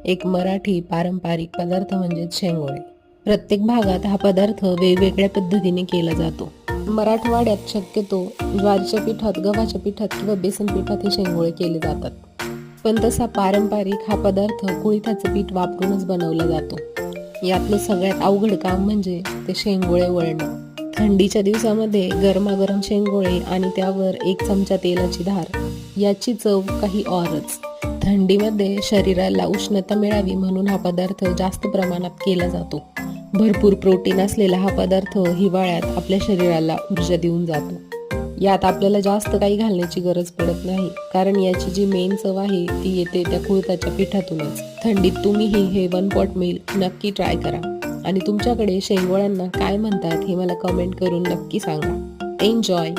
एक मराठी पारंपरिक पदार्थ म्हणजेच शेंगोळे. प्रत्येक भागात हा पदार्थ वेगवेगळ्या पद्धतीने केला जातो. मराठवाड्यात शक्यतो ज्वारीच्या पिठात, गव्हाच्या पिठात किंवा बेसन पिठात हे शेंगोळे केले जातात. पण तसा पारंपरिक हा पदार्थ कुळिथाचं पीठ वापरूनच बनवला जातो. यातलं सगळ्यात अवघड काम म्हणजे ते शेंगोळे वळणं. थंडीच्या दिवसामध्ये गरमागरम शेंगोळे आणि त्यावर 1 चमचा तेलाची धार, याची चव काही औरच. थंडीमध्ये शरीराला उष्णता मिळावी म्हणून हा पदार्थ जास्त प्रमाणात केला जातो. भरपूर प्रोटीन असलेला हा पदार्थ हिवाळ्यात आपल्या शरीराला ऊर्जा देऊन जातो. यात आपल्याला जास्त काही घालण्याची गरज पडत नाही, कारण याची जी मेन चव आहे ती येते त्या कुळथाच्या पिठातूनच. थंडीत तुम्हीही हे 1 पॉट मील नक्की ट्राय करा आणि तुमच्याकडे शेंगोळ्यांना काय म्हणतात हे मला कमेंट करून नक्की सांगा. एन्जॉय!